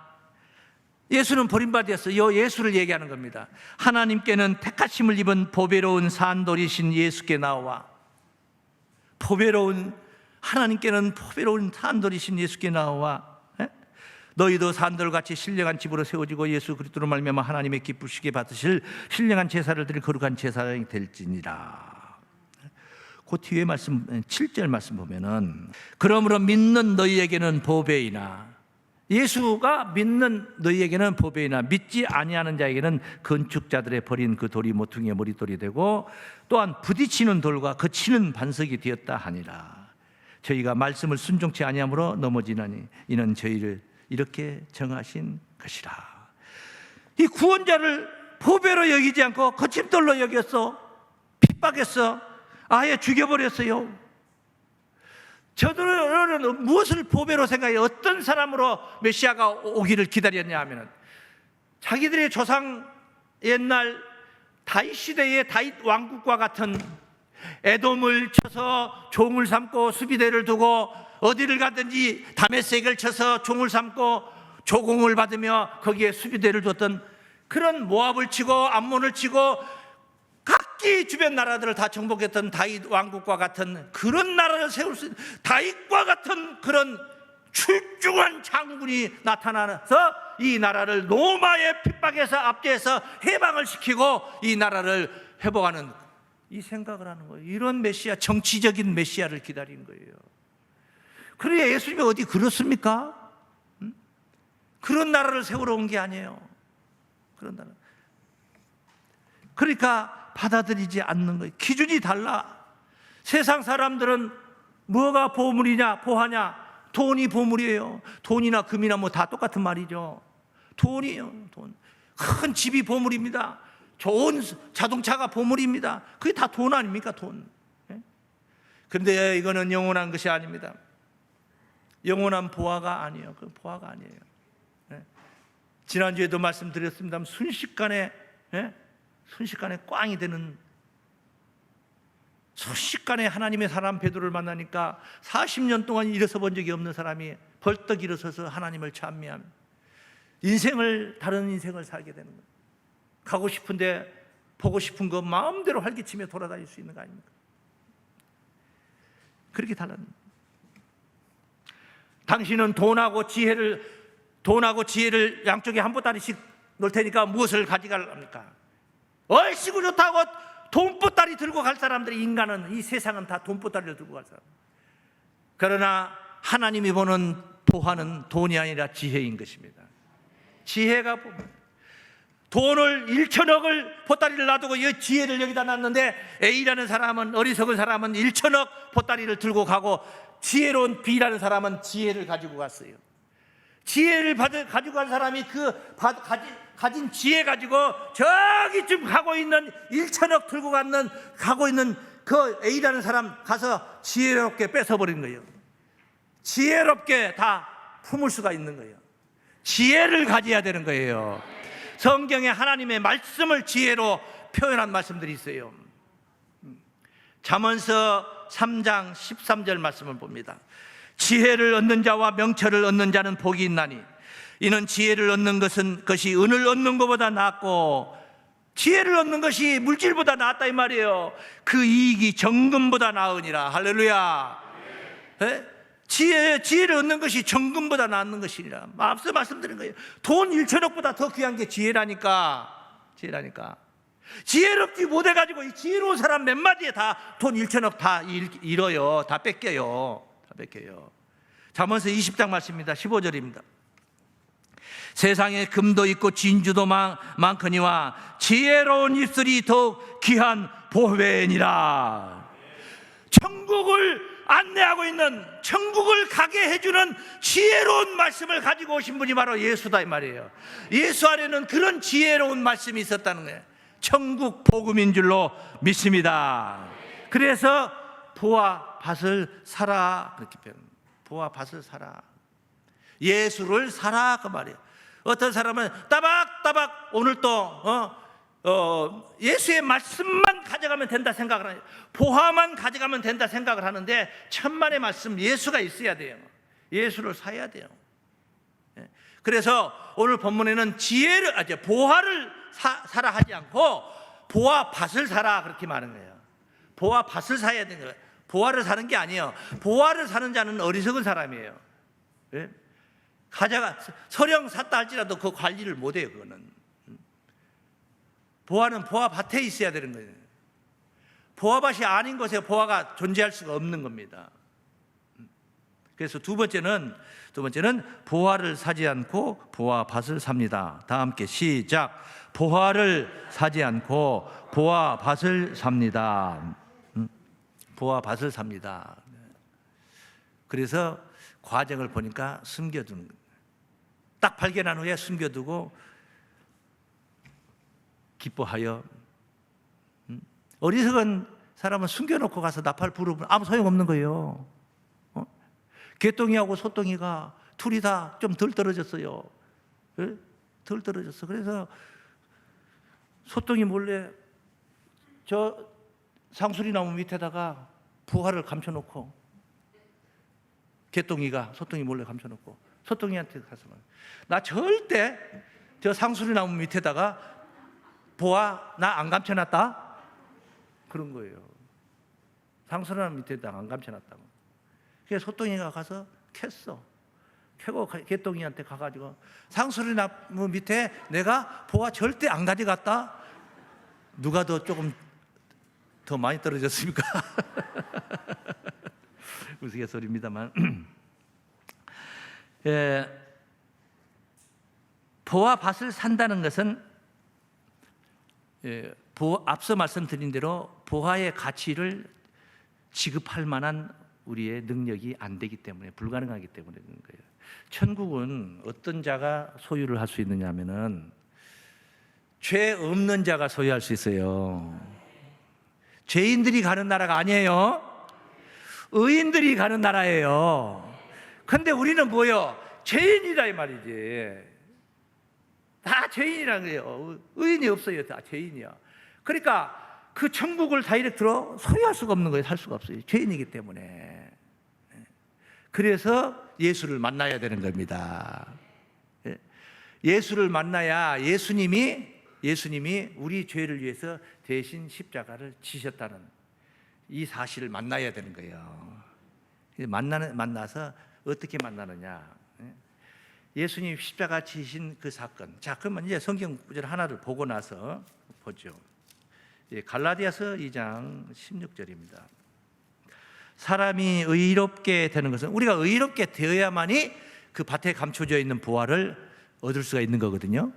예수는 버림받았어요. 예수를 얘기하는 겁니다. 하나님께는 택하심을 입은 보배로운 산돌이신 예수께 나와, 하나님께는 보배로운 산돌이신 예수께 나와 너희도 산돌같이 신령한 집으로 세워지고 예수 그리스도로 말미암아 하나님의 기쁘시게 받으실 신령한 제사를 드릴 거룩한 제사장이 될지니라. 그 뒤에 말씀 7절 말씀 보면은 그러므로 믿는 너희에게는 보배이나, 예수가 믿는 너희에게는 보배이나 믿지 아니하는 자에게는 건축자들의 버린 그 돌이 모퉁이의 머릿돌이 되고 또한 부딪히는 돌과 거치는 반석이 되었다 하니라. 저희가 말씀을 순종치 아니함으로 넘어지나니 이는 저희를 이렇게 정하신 것이라. 이 구원자를 보배로 여기지 않고 거침돌로 여겼어. 핍박했어. 아예 죽여버렸어요. 저들은 무엇을 보배로 생각해 어떤 사람으로 메시아가 오기를 기다렸냐 하면은 자기들의 조상 옛날 다윗 시대의 다윗 왕국과 같은 에돔을 쳐서 종을 삼고 수비대를 두고 어디를 가든지 다메섹을 쳐서 종을 삼고 조공을 받으며 거기에 수비대를 뒀던 그런 모압을 치고 암몬을 치고 각기 주변 나라들을 다 정복했던 다윗 왕국과 같은 그런 나라를 세울 수 있는 다윗과 같은 그런 출중한 장군이 나타나서 이 나라를 로마의 핍박에서 압제해서 해방을 시키고 이 나라를 회복하는 이 생각을 하는 거예요. 이런 메시아, 정치적인 메시아를 기다리는 거예요. 그래 예수님이 어디 그렇습니까? 그런 나라를 세우러 온 게 아니에요. 그런 나라. 그러니까 받아들이지 않는 거예요. 기준이 달라. 세상 사람들은 뭐가 보물이냐, 보하냐? 돈이 보물이에요. 돈이나 금이나 뭐 다 똑같은 말이죠. 돈이에요. 돈. 큰 집이 보물입니다. 좋은 자동차가 보물입니다. 그게 다 돈 아닙니까? 돈. 그런데 이거는 영원한 것이 아닙니다. 영원한 보화가 아니에요. 그 보화가 아니에요. 지난주에도 말씀드렸습니다만 순식간에 꽝이 되는, 순식간에 하나님의 사람 베드로를 만나니까 40년 동안 일어서 본 적이 없는 사람이 벌떡 일어서서 하나님을 찬미하며 다른 인생을 살게 되는 거예요. 가고 싶은데 보고 싶은 거 마음대로 활기치며 돌아다닐 수 있는 거 아닙니까? 그렇게 달랐습니다. 당신은 돈하고 지혜를 양쪽에 한 보따리씩 놓을 테니까 무엇을 가져갈랍니까? 얼씨구 좋다고 돈보따리 들고 갈 사람들이, 인간은, 이 세상은 다 돈보따리를 들고 갈 사람. 그러나 하나님이 보는 보화는 돈이 아니라 지혜인 것입니다. 지혜가 돈을 1천억을 보따리를 놔두고 이 지혜를 여기다 놨는데 A라는 사람은, 어리석은 사람은 1천억 보따리를 들고 가고 지혜로운 B라는 사람은 지혜를 가지고 갔어요. 지혜를 가지고 간 사람이 가진 지혜 가지고 저기쯤 가고 있는 1천억 들고 가고 있는 그 A라는 사람 가서 지혜롭게 뺏어버린 거예요. 지혜롭게 다 품을 수가 있는 거예요. 지혜를 가져야 되는 거예요. 성경에 하나님의 말씀을 지혜로 표현한 말씀들이 있어요. 잠언서 3장 13절 말씀을 봅니다. 지혜를 얻는 자와 명철을 얻는 자는 복이 있나니 이는 지혜를 얻는 것이 은을 얻는 것보다 낫고, 지혜를 얻는 것이 물질보다 낫다 이 말이에요. 그 이익이 정금보다 나으니라. 할렐루야. 지혜를 얻는 것이 정금보다 낫는 것이니라. 앞서 말씀드린 거예요. 돈 1천억보다 더 귀한 게 지혜라니까. 지혜롭지 못해가지고 이 지혜로운 사람 몇 마디에 다 돈 1천억 다 잃어요. 다 뺏겨요. 잠언서 20장 말씀입니다. 15절입니다. 세상에 금도 있고 진주도 많거니와 지혜로운 입술이 더욱 귀한 보배니라. 천국을 안내하고 있는, 천국을 가게 해주는 지혜로운 말씀을 가지고 오신 분이 바로 예수다 이 말이에요. 예수 안에는 그런 지혜로운 말씀이 있었다는 거예요. 천국 복음인 줄로 믿습니다. 그래서 보화 밭을 사라, 그렇게 표현합니다. 보화 밭을 사라, 예수를 사라 그 말이에요. 어떤 사람은 따박따박 오늘 또 예수의 말씀만 가져가면 된다 생각을 하요. 보화만 가져가면 된다 생각을 하는데 천만의 말씀 예수가 있어야 돼요. 예수를 사야 돼요. 그래서 오늘 본문에는 보화를 사라 하지 않고 보화 밭을 사라 그렇게 말하는 거예요. 보화 밭을 사야 되는 거예요. 보화를 사는 게 아니에요. 보화를 사는 자는 어리석은 사람이에요. 서령 샀다 할지라도 그 관리를 못해요. 그거는 보화는 보화 밭에 있어야 되는 거예요. 보화밭이 아닌 곳에 보화가 존재할 수가 없는 겁니다. 그래서 두 번째는 보화를 사지 않고 보화밭을 삽니다. 다 함께 시작. 보화를 사지 않고 보화밭을 삽니다. 보화밭을 삽니다. 그래서 과정을 보니까 숨겨두는 거예요. 딱 발견한 후에 숨겨두고 기뻐하여. 어리석은 사람은 숨겨놓고 가서 나팔 부르면 아무 소용없는 거예요. 개똥이하고 소똥이가 둘이 다 좀 덜 떨어졌어요. 예? 덜 떨어졌어. 그래서 소똥이 몰래 저 상수리 나무 밑에다가 부화를 감춰놓고, 개똥이가 소똥이 몰래 감춰놓고 소똥이한테 가서 나 절대 저 상수리 나무 밑에다가 부화 나 안 감춰놨다, 그런 거예요. 상수리 나무 밑에다가 안 감춰놨다고. 그래서 소똥이가 가서 캤어. 캐고 개똥이한테 가가지고 상수리 나무 밑에 내가 부화 절대 안 가져갔다. 누가 조금 더 많이 떨어졌습니까? 우스갯소리입니다만. 보와 밭을 산다는 것은 앞서 말씀드린 대로 보화의 가치를 지급할 만한 우리의 능력이 안 되기 때문에, 불가능하기 때문에 그런 거예요. 천국은 어떤 자가 소유를 할 수 있느냐 하면은 죄 없는 자가 소유할 수 있어요. 죄인들이 가는 나라가 아니에요. 의인들이 가는 나라예요. 근데 우리는 뭐요? 죄인이다 이 말이지. 다 죄인이라는 거예요. 의인이 없어요. 다 죄인이야. 그러니까 그 천국을 다이렉트로 소유할 수가 없는 거예요. 살 수가 없어요. 죄인이기 때문에. 그래서 예수를 만나야 되는 겁니다. 예수를 만나야 예수님이 우리 죄를 위해서 대신 십자가를 지셨다는 이 사실을 만나야 되는 거예요. 만나서 어떻게 만나느냐? 예수님 십자가 지신 그 사건. 자, 그러면 이제 성경 구절 하나를 보고 나서 보죠. 갈라디아서 2장 16절입니다. 사람이 의롭게 되는 것은, 우리가 의롭게 되어야만이 그 밭에 감춰져 있는 보화를 얻을 수가 있는 거거든요.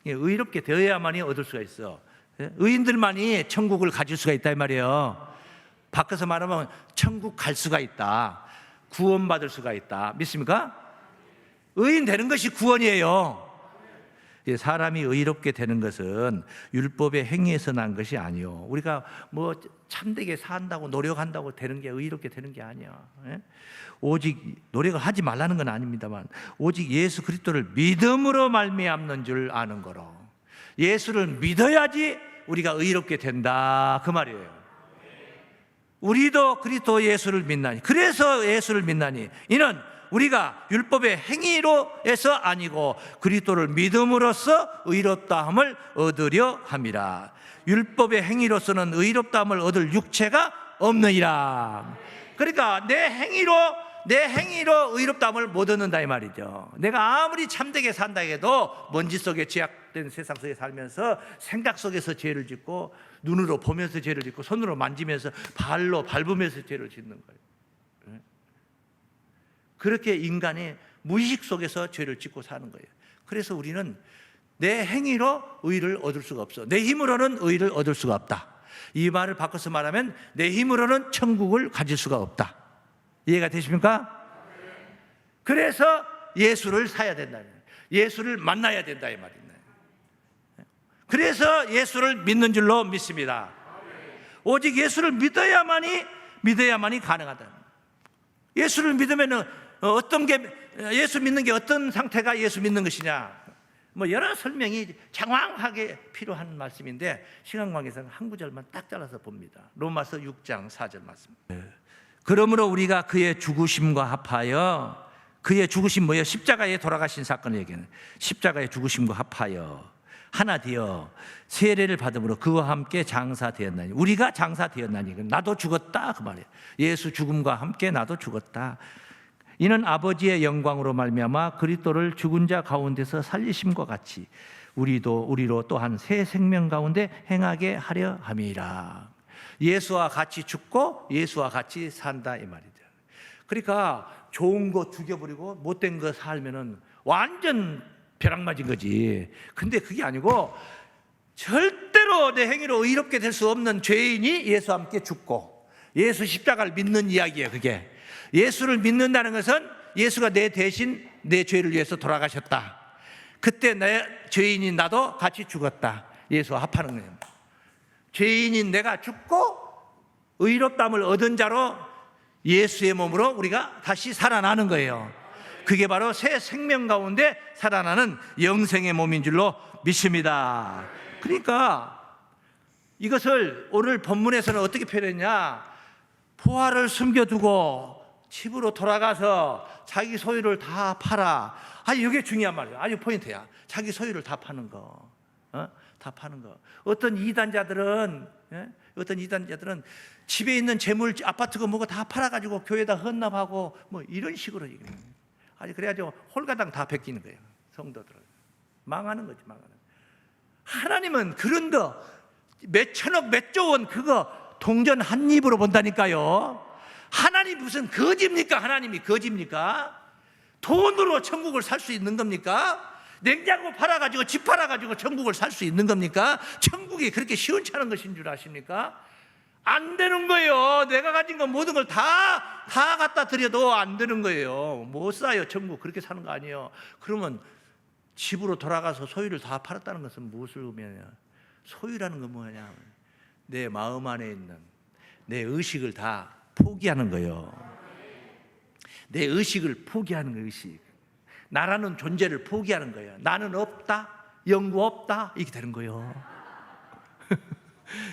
의롭게 되어야만이 얻을 수가 있어. 의인들만이 천국을 가질 수가 있다 이 말이에요. 바꿔서 말하면 천국 갈 수가 있다. 구원받을 수가 있다. 믿습니까? 의인 되는 것이 구원이에요. 사람이 의롭게 되는 것은 율법의 행위에서 난 것이 아니요. 우리가 뭐 참되게 산다고 노력한다고 되는 게 의롭게 되는 게 아니야. 오직 노력을 하지 말라는 건 아닙니다만, 오직 예수 그리스도를 믿음으로 말미암는 줄 아는 거로. 예수를 믿어야지 우리가 의롭게 된다 그 말이에요. 우리도 그리스도 예수를 믿나니, 그래서 예수를 믿나니, 이는 우리가 율법의 행위로 해서 아니고 그리스도를 믿음으로써 의롭다함을 얻으려 함이라. 율법의 행위로서는 의롭다함을 얻을 육체가 없느니라. 그러니까 내 행위로 의롭다함을 못 얻는다 이 말이죠. 내가 아무리 참되게 산다 해도 먼지 속에 죄악된 세상 속에 살면서 생각 속에서 죄를 짓고, 눈으로 보면서 죄를 짓고, 손으로 만지면서, 발로 밟으면서 죄를 짓는 거예요. 그렇게 인간이 무의식 속에서 죄를 짓고 사는 거예요. 그래서 우리는 내 행위로 의를 얻을 수가 없어. 내 힘으로는 의를 얻을 수가 없다. 이 말을 바꿔서 말하면 내 힘으로는 천국을 가질 수가 없다. 이해가 되십니까? 그래서 예수를 사야 된다. 예수를 만나야 된다 이 말입니다. 그래서 예수를 믿는 줄로 믿습니다. 오직 예수를 믿어야만이 가능하다. 예수를 믿으면은 예수 믿는 게 어떤 상태가 예수 믿는 것이냐, 뭐 여러 설명이 장황하게 필요한 말씀인데 시간 관계상 한 구절만 딱 잘라서 봅니다. 로마서 6장 4절 말씀. 그러므로 우리가 그의 죽으심과 합하여, 그의 죽으심 뭐예요? 십자가에 돌아가신 사건을 얘기하는, 십자가의 죽으심과 합하여 하나 되어 세례를 받음으로 그와 함께 장사되었나니, 우리가 장사되었나니, 나도 죽었다 그 말이에요. 예수 죽음과 함께 나도 죽었다. 이는 아버지의 영광으로 말미암아 그리스도를 죽은 자 가운데서 살리심과 같이 우리로 또한 새 생명 가운데 행하게 하려 함이라. 예수와 같이 죽고 예수와 같이 산다 이 말이죠. 그러니까 좋은 거 죽여버리고 못된 거 살면은 완전 벼락 맞은 거지. 근데 그게 아니고 절대로 내 행위로 의롭게 될 수 없는 죄인이 예수와 함께 죽고 예수 십자가를 믿는 이야기예요. 그게 예수를 믿는다는 것은 예수가 내 대신 내 죄를 위해서 돌아가셨다. 그때 내 죄인인 나도 같이 죽었다. 예수와 합하는 거예요. 죄인인 내가 죽고 의롭다함을 얻은 자로 예수의 몸으로 우리가 다시 살아나는 거예요. 그게 바로 새 생명 가운데 살아나는 영생의 몸인 줄로 믿습니다. 그러니까 이것을 오늘 본문에서는 어떻게 표현했냐? 부활을 숨겨두고 집으로 돌아가서 자기 소유를 다 팔아. 이게 중요한 말이에요. 아주 포인트야. 자기 소유를 다 파는 거. 다 파는 거. 어떤 이단자들은 집에 있는 재물, 아파트가 뭐가 다 팔아가지고 교회에다 헌납하고 뭐 이런 식으로 얘기해요. 그래가지고 홀가당 다 베끼는 거예요. 성도들은 망하는 거지, 망하는. 하나님은 그런 거 몇 천억 몇 조 원 그거 동전 한 입으로 본다니까요. 하나님 무슨 거지입니까? 하나님이 거지입니까? 돈으로 천국을 살 수 있는 겁니까? 냉장고 팔아가지고 집 팔아가지고 천국을 살 수 있는 겁니까? 천국이 그렇게 시원찮은 것인 줄 아십니까? 안 되는 거예요. 내가 가진 건 모든 걸 다 갖다 드려도 안 되는 거예요. 못 사요. 천국 그렇게 사는 거 아니에요. 그러면 집으로 돌아가서 소유를 다 팔았다는 것은 무엇을 의미하냐? 소유라는 건 뭐냐? 내 마음 안에 있는 내 의식을 다 포기하는 거예요. 내 의식을 포기하는 거예요. 의식. 나라는 존재를 포기하는 거예요. 나는 없다, 영구 없다, 이렇게 되는 거예요.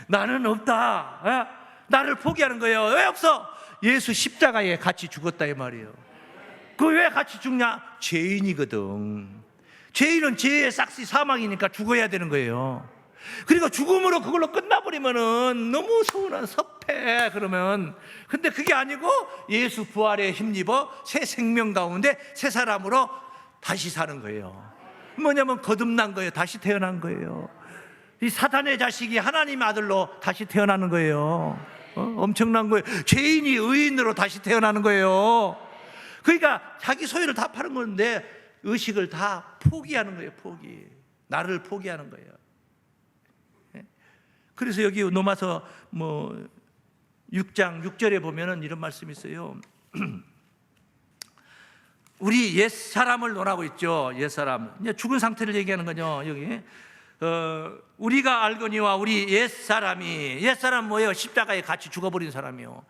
나는 없다, 나를 포기하는 거예요. 왜 없어? 예수 십자가에 같이 죽었다 이 말이에요. 그 왜 같이 죽냐? 죄인이거든. 죄인은 죄의 싹시 사망이니까 죽어야 되는 거예요. 그리고 죽음으로 그걸로 끝나버리면은 너무 서운한 섭해. 그러면 근데 그게 아니고 예수 부활에 힘입어 새 생명 가운데 새 사람으로 다시 사는 거예요. 뭐냐면 거듭난 거예요. 다시 태어난 거예요. 이 사탄의 자식이 하나님의 아들로 다시 태어나는 거예요. 엄청난 거예요. 죄인이 의인으로 다시 태어나는 거예요. 그러니까 자기 소유를 다 파는 건데 의식을 다 포기하는 거예요. 포기. 나를 포기하는 거예요. 그래서 여기 로마서 6장 6절에 보면은 이런 말씀이 있어요. 우리 옛사람을 논하고 있죠. 옛사람. 이제 죽은 상태를 얘기하는 거죠. 여기. 우리가 알거니와 우리 옛사람 뭐예요? 십자가에 같이 죽어버린 사람이요.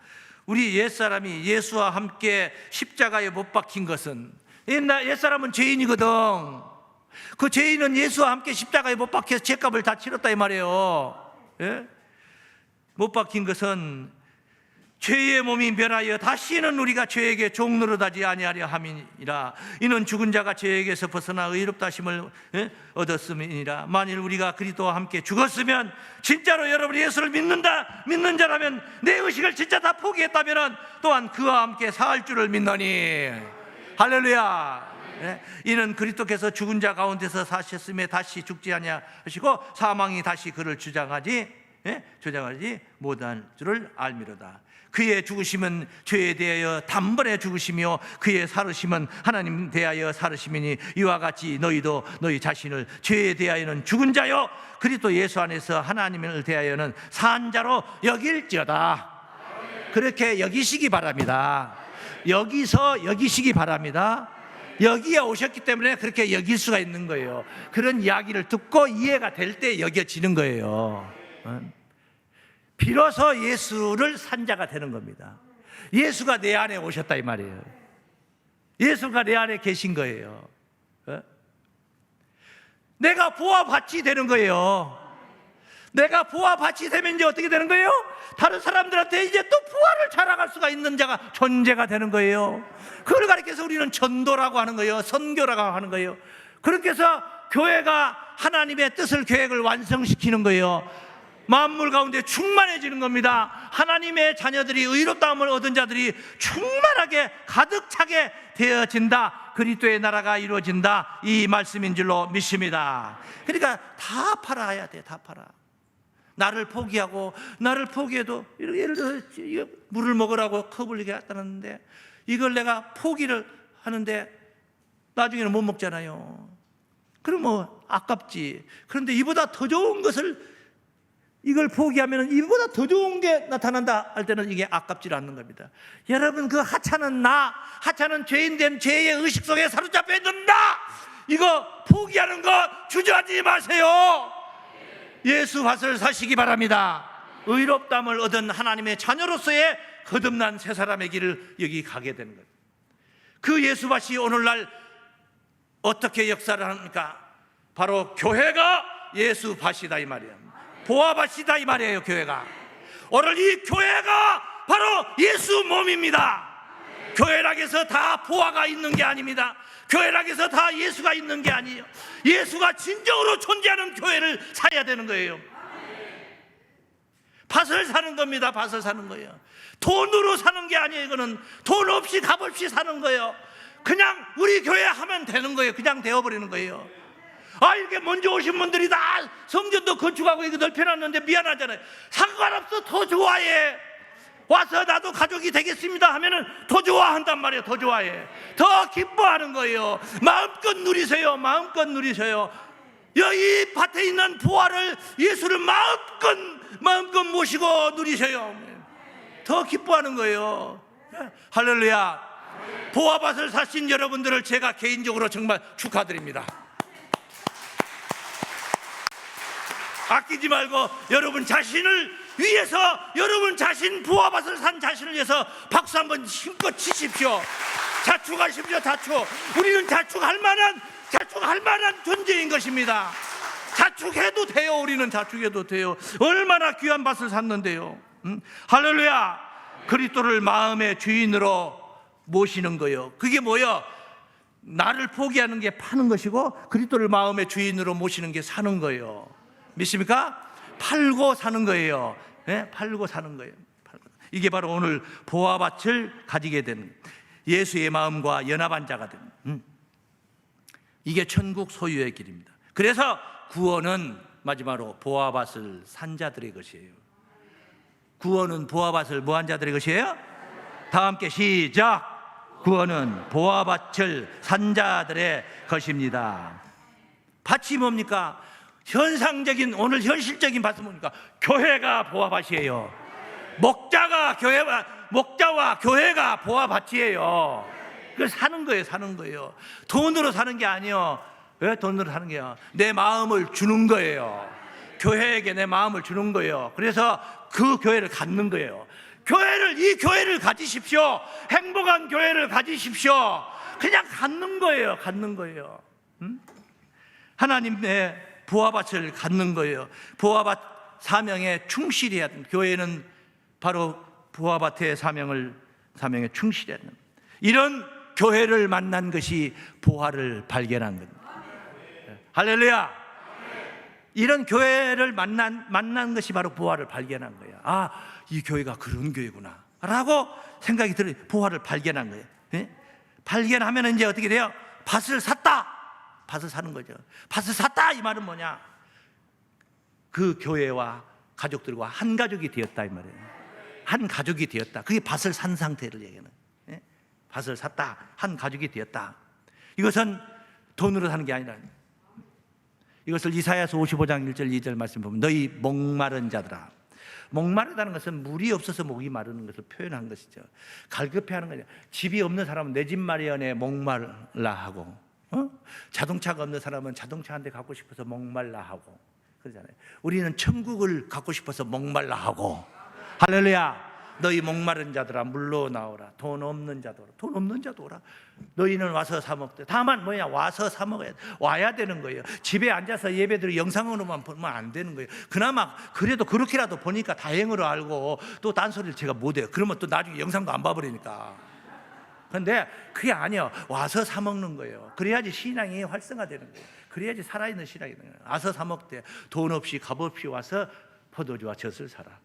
우리 옛사람이 예수와 함께 십자가에 못 박힌 것은 옛사람은 죄인이거든. 그 죄인은 예수와 함께 십자가에 못 박혀서 죄값을 다 치렀다 이 말이에요. 예? 못 박힌 것은 죄의 몸이 멸하여 다시는 우리가 죄에게 종노릇하지 아니하려 함이니라. 이는 죽은 자가 죄에게서 벗어나 의롭다 하심을 얻었음이니라. 만일 우리가 그리스도와 함께 죽었으면 진짜로 여러분이 예수를 믿는 자라면 내 의식을 진짜 다 포기했다면 또한 그와 함께 살 줄을 믿노니. 할렐루야. 이는 그리스도께서 죽은 자 가운데서 사셨음에 다시 죽지 아니하시고 사망이 다시 그를 주장하지 못할 줄을 알미로다. 그의 죽으심은 죄에 대하여 단번에 죽으시며 그의 살으심은 하나님 대하여 살으심이니 이와 같이 너희도 너희 자신을 죄에 대하여는 죽은 자요 그리스도 예수 안에서 하나님을 대하여는 산 자로 여길지어다. 그렇게 여기시기 바랍니다. 여기서 여기시기 바랍니다. 여기에 오셨기 때문에 그렇게 여길 수가 있는 거예요. 그런 이야기를 듣고 이해가 될 때 여겨지는 거예요. 비로소 예수를 산 자가 되는 겁니다. 예수가 내 안에 오셨다 이 말이에요. 예수가 내 안에 계신 거예요. 내가 부활같이 되는 거예요. 내가 부활같이 되면 이제 어떻게 되는 거예요? 다른 사람들한테 이제 또 부활을 자랑할 수가 있는 자가 존재가 되는 거예요. 그걸 가리켜서 우리는 전도라고 하는 거예요. 선교라고 하는 거예요. 그렇게 해서 교회가 하나님의 뜻을 계획을 완성시키는 거예요. 만물 가운데 충만해지는 겁니다. 하나님의 자녀들이 의롭다함을 얻은 자들이 충만하게 가득 차게 되어진다. 그리스도의 나라가 이루어진다. 이 말씀인 줄로 믿습니다. 그러니까 다 팔아야 돼. 다 팔아. 나를 포기해도 예를 들어 물을 먹으라고 컵을 이렇게 갖다 놨는데 이걸 내가 포기를 하는데 나중에는 못 먹잖아요. 그럼 뭐 아깝지. 그런데 이보다 더 좋은 것을 이걸 포기하면 이보다 더 좋은 게 나타난다 할 때는 이게 아깝지 않는 겁니다. 여러분 그 하찮은 죄인된 죄의 의식 속에 사로잡혀 있는다. 이거 포기하는 거 주저하지 마세요. 예수 밭을 사시기 바랍니다. 의롭다함을 얻은 하나님의 자녀로서의 거듭난 새 사람의 길을 여기 가게 되는 거예요. 그 예수밭이 오늘날 어떻게 역사를 합니까? 바로 교회가 예수밭이다 이 말이에요. 보화밭이다 이 말이에요. 교회가 오늘 이 교회가 바로 예수 몸입니다. 교회락에서 다 보화가 있는 게 아닙니다. 교회락에서 다 예수가 있는 게 아니에요. 예수가 진정으로 존재하는 교회를 사야 되는 거예요. 밭을 사는 겁니다. 밭을 사는 거예요. 돈으로 사는 게 아니에요. 이거는 돈 없이 값 없이 사는 거예요. 그냥 우리 교회 하면 되는 거예요. 그냥 되어버리는 거예요. 이렇게 먼저 오신 분들이 다 성전도 건축하고 이거 넓혀놨는데 미안하잖아요. 상관없어. 더 좋아해. 와서 나도 가족이 되겠습니다 하면은 더 좋아한단 말이에요. 더 좋아해. 더 기뻐하는 거예요. 마음껏 누리세요. 마음껏 누리세요. 이 밭에 있는 보화를, 예수를 마음껏 모시고 누리세요. 더 기뻐하는 거예요. 할렐루야. 보화밭을 사신 여러분들을 제가 개인적으로 정말 축하드립니다. 아끼지 말고 여러분 자신을 위해서, 여러분 자신, 보화밭을 산 자신을 위해서 박수 한번 힘껏 치십시오. 자축하십시오. 자축. 우리는 자축할 만한 존재인 것입니다. 자축해도 돼요. 우리는 자축해도 돼요. 얼마나 귀한 밭을 샀는데요. 할렐루야. 그리스도를 마음의 주인으로 모시는 거예요. 그게 뭐예요? 나를 포기하는 게 파는 것이고, 그리스도를 마음의 주인으로 모시는 게 사는 거예요. 믿습니까? 팔고 사는 거예요. 네? 팔고 사는 거예요. 이게 바로 오늘 보화밭을 가지게 되는, 예수의 마음과 연합한 자가 되는, 이게 천국 소유의 길입니다. 그래서 구원은 마지막으로 보화밭을 산 자들의 것이에요. 구원은 보화밭을 뭐한 자들의 것이에요? 다 함께 시작. 구원은 보화밭을 산 자들의 것입니다. 밭이 뭡니까? 현상적인, 오늘 현실적인 밭은 뭡니까? 교회가 보화밭이에요. 목자와 교회가 보화밭이에요. 그래서 사는 거예요. 사는 거예요. 돈으로 사는 게 아니에요. 왜 돈으로 사는 게요? 내 마음을 주는 거예요. 교회에게 내 마음을 주는 거예요. 그래서 그 교회를 갖는 거예요. 이 교회를 가지십시오. 행복한 교회를 가지십시오. 그냥 갖는 거예요. 갖는 거예요. 하나님의 보화밭을 갖는 거예요. 보화밭 사명에 충실해야 됩니다. 교회는 바로 보화밭의 사명에 충실해야 됩니다. 이런 교회를 만난 것이 보화를 발견한 겁니다. 할렐루야. 이런 교회를 만난 것이 바로 보화를 발견한 거예요. 이 교회가 그런 교회구나 라고 생각이 들어요. 보화를 발견한 거예요. 예? 발견하면 이제 어떻게 돼요? 밭을 샀다. 밭을 사는 거죠. 밭을 샀다 이 말은 뭐냐? 그 교회와 가족들과 한 가족이 되었다 이 말이에요. 한 가족이 되었다. 그게 밭을 산 상태를 얘기하는. 예? 밭을 샀다. 한 가족이 되었다. 이것은 돈으로 사는 게 아니라, 이것을 이사야서 55장 1절 2절 말씀 보면, 너희 목마른 자들아. 목마르다는 것은 물이 없어서 목이 마르는 것을 표현한 것이죠. 갈급해하는 거죠. 집이 없는 사람은 내 집 마련에 목말라 하고, 자동차가 없는 사람은 자동차 한 대 갖고 싶어서 목말라 하고 그러잖아요. 우리는 천국을 갖고 싶어서 목말라 하고. 할렐루야. 너희 목마른 자들아 물로 나오라. 돈 없는 자도 오라. 돈 없는 자도 오라. 너희는 와서 사 먹되. 다만 뭐냐? 와서 사 먹어야 돼. 와야 되는 거예요. 집에 앉아서 예배드리고 영상으로만 보면 안 되는 거예요. 그나마 그래도 그렇게라도 보니까 다행으로 알고, 또 딴소리를 제가 못해요. 그러면 또 나중에 영상도 안 봐버리니까. 그런데 그게 아니에요. 와서 사 먹는 거예요. 그래야지 신앙이 활성화되는 거예요. 그래야지 살아있는 신앙이 되는 거예요. 와서 사 먹되. 돈 없이 값 없이 와서 포도주와 젖을 사라.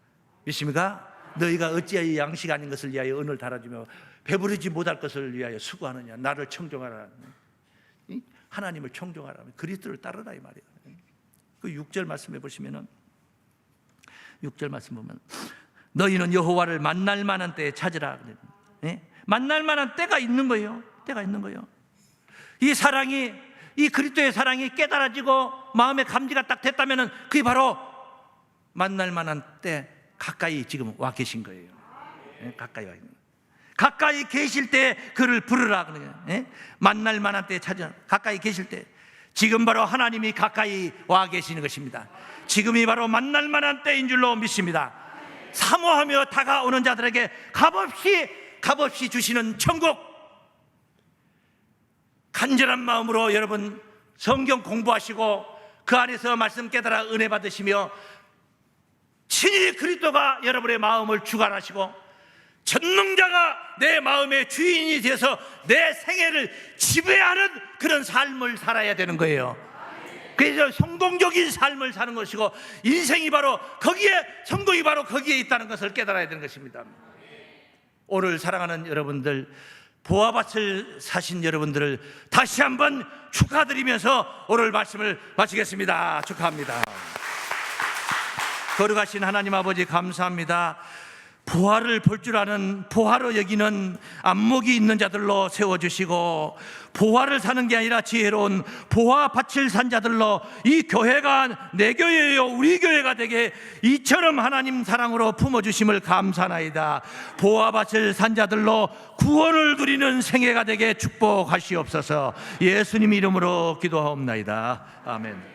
믿습니까? 너희가 어찌하여 양식 아닌 것을 위하여 은을 달아주며 배부르지 못할 것을 위하여 수고하느냐. 나를 청종하라. 하나님을 청종하라. 그리스도를 따르라 이 말이에요. 그 6절 말씀해 보시면은, 6절 말씀 보면, 너희는 여호와를 만날 만한 때에 찾으라. 네? 만날 만한 때가 있는 거예요. 때가 있는 거예요. 이 사랑이, 이 그리스도의 사랑이 깨달아지고 마음의 감지가 딱 됐다면은 그게 바로 만날 만한 때 가까이 지금 와 계신 거예요. 네? 가까이 와 있는 거예요. 가까이 계실 때 그를 부르라. 네? 만날 만한 때 찾아. 가까이 계실 때. 지금 바로 하나님이 가까이 와 계시는 것입니다. 지금이 바로 만날 만한 때인 줄로 믿습니다. 사모하며 다가오는 자들에게 값없이 주시는 천국. 간절한 마음으로 여러분 성경 공부하시고 그 안에서 말씀 깨달아 은혜 받으시며 친히 그리스도가 여러분의 마음을 주관하시고 전능자가 내 마음의 주인이 되어서 내 생애를 지배하는 그런 삶을 살아야 되는 거예요. 그래서 성공적인 삶을 사는 것이고 인생이 바로 거기에, 성공이 바로 거기에 있다는 것을 깨달아야 되는 것입니다. 오늘 사랑하는 여러분들, 보아밭을 사신 여러분들을 다시 한번 축하드리면서 오늘 말씀을 마치겠습니다. 축하합니다. 거룩하신 하나님 아버지, 감사합니다. 보화를 볼 줄 아는, 보화로 여기는 안목이 있는 자들로 세워주시고, 보화를 사는 게 아니라 지혜로운 보화밭을 산 자들로 이 교회가 내 교회요 우리 교회가 되게 이처럼 하나님 사랑으로 품어주심을 감사나이다. 보화밭을 산 자들로 구원을 누리는 생애가 되게 축복하시옵소서. 예수님 이름으로 기도하옵나이다. 아멘.